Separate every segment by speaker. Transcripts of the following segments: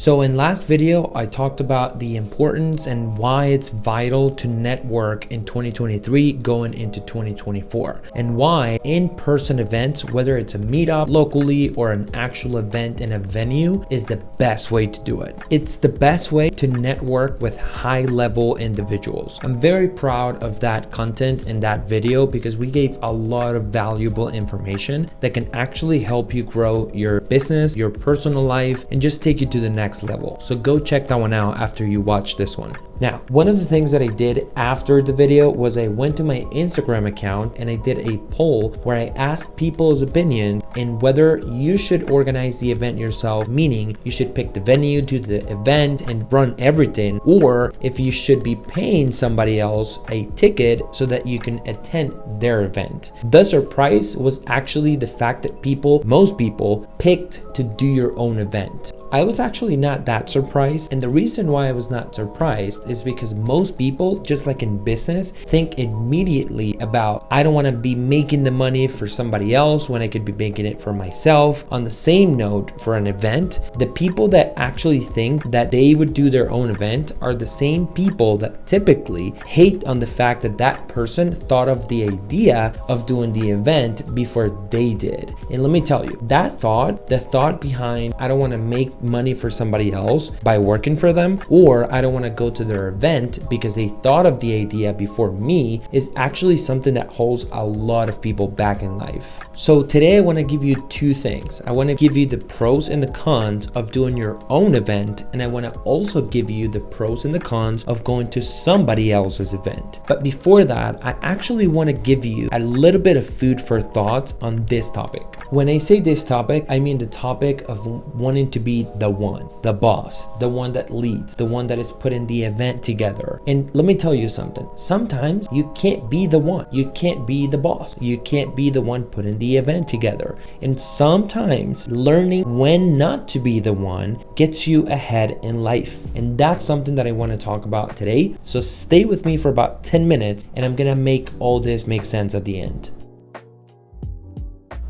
Speaker 1: So in last video, I talked about the importance and why it's vital to network in 2023 going into 2024, and why in-person events, whether it's a meetup locally or an actual event in a venue, is the best way to do it. It's the best way to network with high-level individuals. I'm very proud of that content in that video because we gave a lot of valuable information that can actually help you grow your business, your personal life, and just take you to the next level. So go check that one out after you watch this one. Now, one of the things that I did after the video was I went to my Instagram account and I did a poll where I asked people's opinion in whether you should organize the event yourself, meaning you should pick the venue, do the event, and run everything, or if you should be paying somebody else a ticket so that you can attend their event. The surprise was actually the fact that most people picked to do your own event. I was actually not that surprised, and the reason why I was not surprised is because most people, just like in business, think immediately about, I don't want to be making the money for somebody else when I could be making it for myself. On the same note, for an event, the people that actually think that they would do their own event are the same people that typically hate on the fact that that person thought of the idea of doing the event before they did. And let me tell you, the thought behind, I don't want to make money for somebody else by working for them, or I don't want to go to their event because they thought of the idea before me, is actually something that holds a lot of people back in life. So today I want to give you two things. I want to give you the pros and the cons of doing your own event, and I want to also give you the pros and the cons of going to somebody else's event. But before that, I actually want to give you a little bit of food for thought on this topic. When I say this topic, I mean the topic of wanting to be the one, the boss, the one that leads, the one that is putting the event together. And let me tell you something. Sometimes you can't be the one. You can't be the boss. You can't be the one putting the event together. And sometimes learning when not to be the one gets you ahead in life. And that's something that I want to talk about today. So stay with me for about 10 minutes and I'm going to make all this make sense at the end.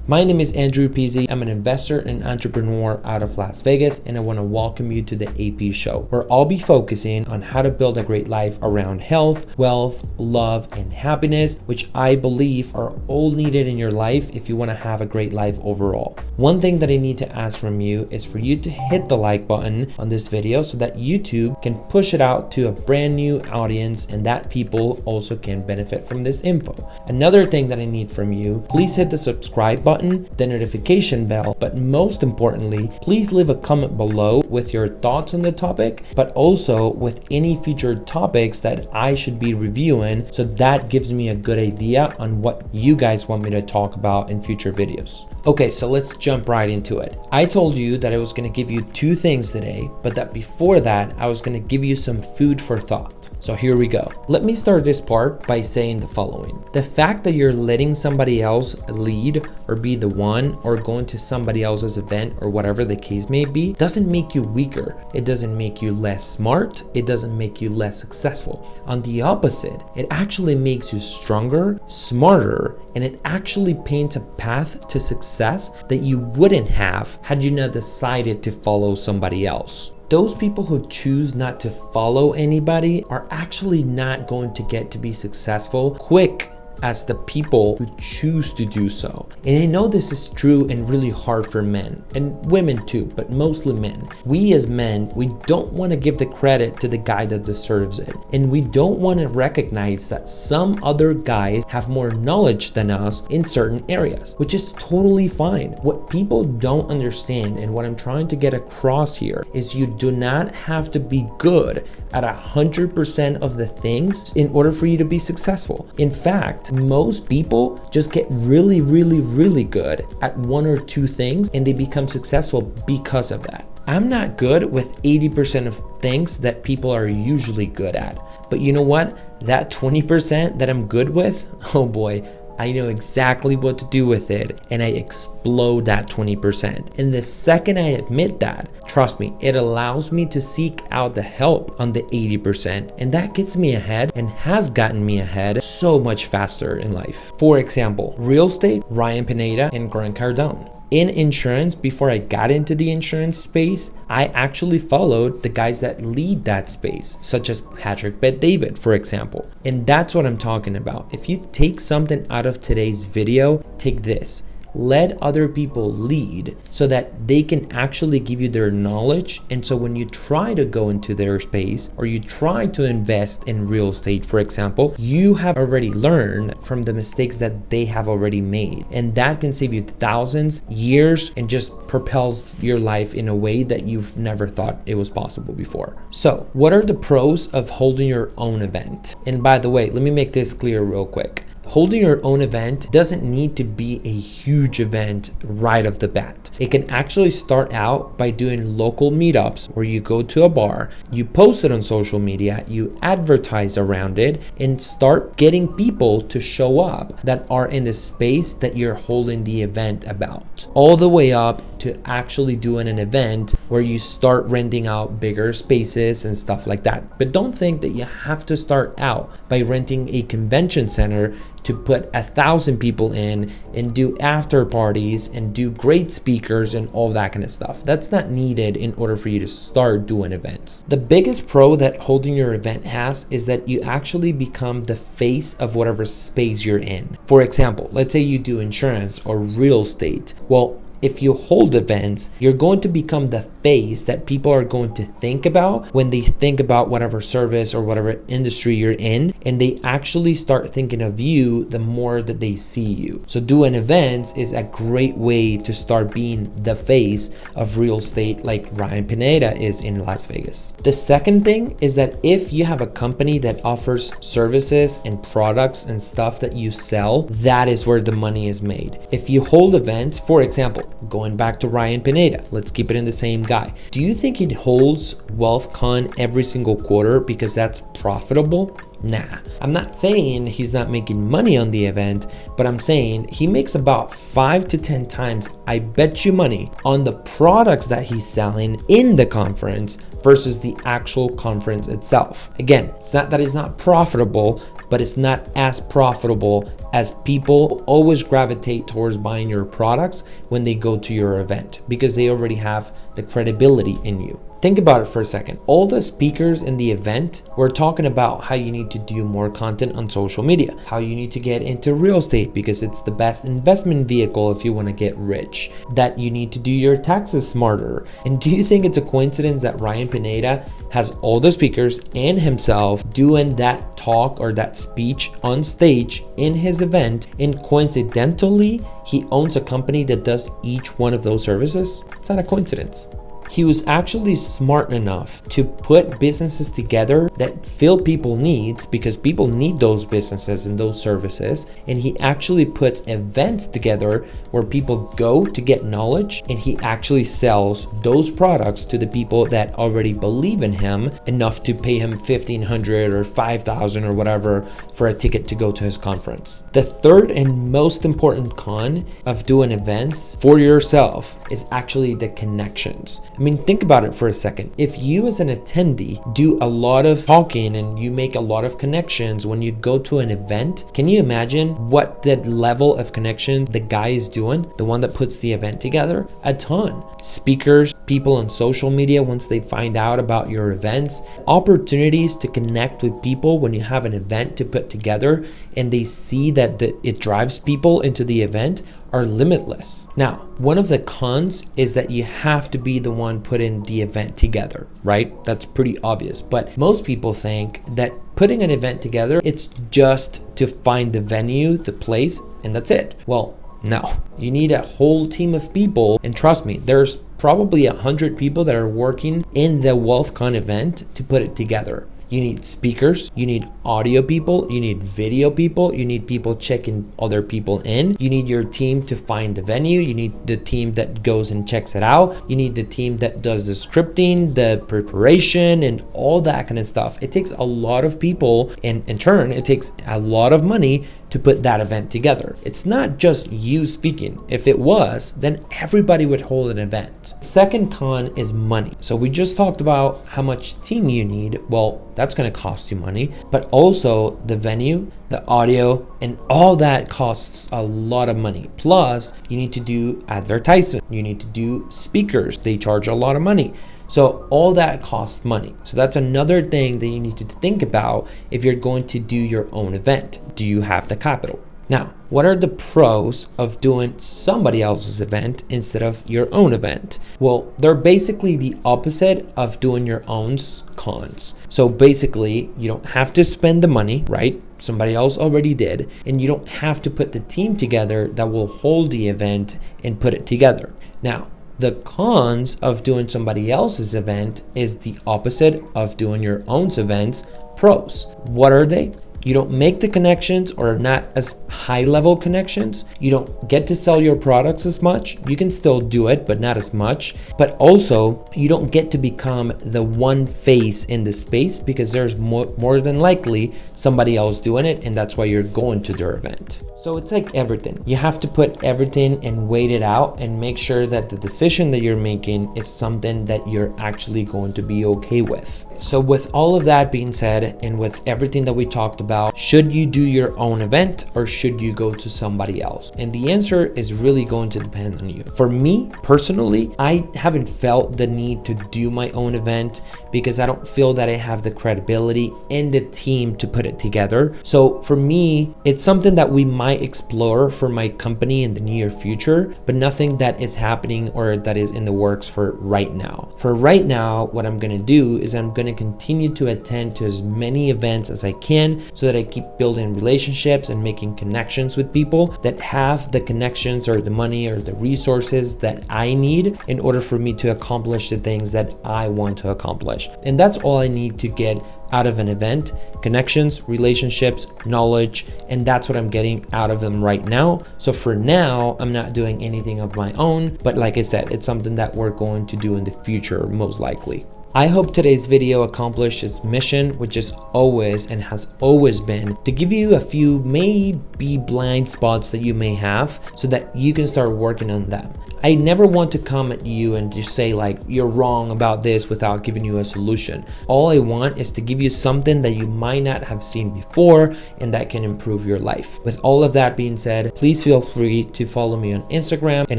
Speaker 1: My name is Andrew Pizzi. I'm an investor and entrepreneur out of Las Vegas, and I want to welcome you to the AP Show, where I'll be focusing on how to build a great life around health, wealth, love, and happiness, which I believe are all needed in your life if you want to have a great life overall. One thing that I need to ask from you is for you to hit the like button on this video so that YouTube can push it out to a brand new audience and that people also can benefit from this info. Another thing that I need from you, please hit the subscribe button, the notification bell, but most importantly, please leave a comment below with your thoughts on the topic, but also with any featured topics that I should be reviewing, so that gives me a good idea on what you guys want me to talk about in future videos. Okay, so let's jump right into it. I told you that I was going to give you two things today, but that before that, I was going to give you some food for thought. So here we go. Let me start this part by saying the following. The fact that you're letting somebody else lead or be the one, or going to somebody else's event or whatever the case may be, doesn't make you weaker. It doesn't make you less smart. It doesn't make you less successful. On the opposite, it actually makes you stronger, smarter, and it actually paints a path to success that you wouldn't have had you not decided to follow somebody else. Those people who choose not to follow anybody are actually not going to get to be successful quick as the people who choose to do so. And I know this is true and really hard for men and women too, but mostly men. We as men, we don't want to give the credit to the guy that deserves it. And we don't want to recognize that some other guys have more knowledge than us in certain areas, which is totally fine. What people don't understand, and what I'm trying to get across here, is you do not have to be good at 100% of the things in order for you to be successful. In fact, most people just get really, really, really good at one or two things and they become successful because of that. I'm not good with 80% of things that people are usually good at. But you know what? That 20% that I'm good with, oh boy, I know exactly what to do with it, and I explode that 20%. And the second I admit that, trust me, it allows me to seek out the help on the 80%, and that gets me ahead and has gotten me ahead so much faster in life. For example, real estate, Ryan Pineda and Grant Cardone. In insurance, before I got into the insurance space, I actually followed the guys that lead that space, such as Patrick Bet-David, for example. And that's what I'm talking about. If you take something out of today's video, take this. Let other people lead so that they can actually give you their knowledge. And so when you try to go into their space or you try to invest in real estate, for example, you have already learned from the mistakes that they have already made. And that can save you thousands, years, and just propels your life in a way that you've never thought it was possible before. So what are the pros of holding your own event? And by the way, let me make this clear real quick. Holding your own event doesn't need to be a huge event right off the bat. It can actually start out by doing local meetups where you go to a bar, you post it on social media, you advertise around it, and start getting people to show up that are in the space that you're holding the event about. All the way up to actually doing an event where you start renting out bigger spaces and stuff like that. But don't think that you have to start out by renting a convention center to put 1,000 people in and do after parties and do great speakers and all that kind of stuff. That's not needed in order for you to start doing events. The biggest pro that holding your event has is that you actually become the face of whatever space you're in. For example, let's say you do insurance or real estate. Well, if you hold events, you're going to become the face that people are going to think about when they think about whatever service or whatever industry you're in, and they actually start thinking of you the more that they see you. So doing events is a great way to start being the face of real estate like Ryan Pineda is in Las Vegas. The second thing is that if you have a company that offers services and products and stuff that you sell, that is where the money is made. If you hold events, for example, going back to Ryan Pineda, let's keep it in the same guy. Do you think he holds WealthCon every single quarter because that's profitable? Nah, I'm not saying he's not making money on the event, but I'm saying he makes about 5 to 10 times, I bet you money, on the products that he's selling in the conference versus the actual conference itself. Again, it's not that it's not profitable, but it's not as profitable as people always gravitate towards buying your products when they go to your event because they already have the credibility in you. Think about it for a second. All the speakers in the event were talking about how you need to do more content on social media, how you need to get into real estate because it's the best investment vehicle if you want to get rich, that you need to do your taxes smarter. And do you think it's a coincidence that Ryan Pineda has all the speakers and himself doing that talk or that speech on stage in his event, and coincidentally he owns a company that does each one of those services? It's not a coincidence. He was actually smart enough to put businesses together that fill people needs because people need those businesses and those services. And he actually puts events together where people go to get knowledge, and he actually sells those products to the people that already believe in him enough to pay him $1,500 or $5,000 or whatever for a ticket to go to his conference. The third and most important con of doing events for yourself is actually the connections. I mean, think about it for a second. If you as an attendee do a lot of talking and you make a lot of connections when you go to an event, can you imagine what that level of connection the guy is doing, the one that puts the event together? A ton. Speakers, people on social media, once they find out about your events, opportunities to connect with people when you have an event to put together and they see that it drives people into the event are limitless. Now, one of the cons is that you have to be the one putting the event together, right? That's pretty obvious. But most people think that putting an event together, it's just to find the venue, the place, and that's it. Well, no, you need a whole team of people. And trust me, there's probably 100 people that are working in the WealthCon event to put it together. You need speakers, you need audio people, you need video people, you need people checking other people in, you need your team to find the venue, you need the team that goes and checks it out, you need the team that does the scripting, the preparation, and all that kind of stuff. It takes a lot of people, and in turn, it takes a lot of money to put that event together. It's not just you speaking. If it was, then everybody would hold an event. Second con is money. So we just talked about how much team you need. Well, that's going to cost you money, but also the venue, the audio, and all that costs a lot of money. Plus, you need to do advertising. You need to do speakers. They charge a lot of money. So all that costs money. So that's another thing that you need to think about if you're going to do your own event. Do you have the capital? Now, what are the pros of doing somebody else's event instead of your own event? Well, they're basically the opposite of doing your own cons. So basically, you don't have to spend the money, right? Somebody else already did, and you don't have to put the team together that will hold the event and put it together. Now, the cons of doing somebody else's event is the opposite of doing your own events. Pros, what are they? You don't make the connections, or not as high level connections. You don't get to sell your products as much. You can still do it, but not as much. But also, you don't get to become the one face in the space, because there's more than likely somebody else doing it, and that's why you're going to their event. So it's like everything. You have to put everything and wait it out and make sure that the decision that you're making is something that you're actually going to be okay with. So with all of that being said, and with everything that we talked about, should you do your own event or should you go to somebody else? And the answer is really going to depend on you. For me personally, I haven't felt the need to do my own event because I don't feel that I have the credibility in the team to put it together. So for me, it's something that we might explore for my company in the near future, but nothing that is happening or that is in the works for right now. For right now, what I'm going to do is I'm going to continue to attend to as many events as I can so that I keep building relationships and making connections with people that have the connections or the money or the resources that I need in order for me to accomplish the things that I want to accomplish. And that's all I need to get out of an event: connections, relationships, knowledge, and that's what I'm getting out of them right now. So for now, I'm not doing anything of my own, but like I said, it's something that we're going to do in the future, most likely. I hope today's video accomplished its mission, which is always and has always been to give you a few maybe blind spots that you may have so that you can start working on them. I never want to come at you and just say like, you're wrong about this without giving you a solution. All I want is to give you something that you might not have seen before and that can improve your life. With all of that being said, please feel free to follow me on Instagram. And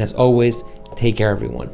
Speaker 1: as always, take care everyone.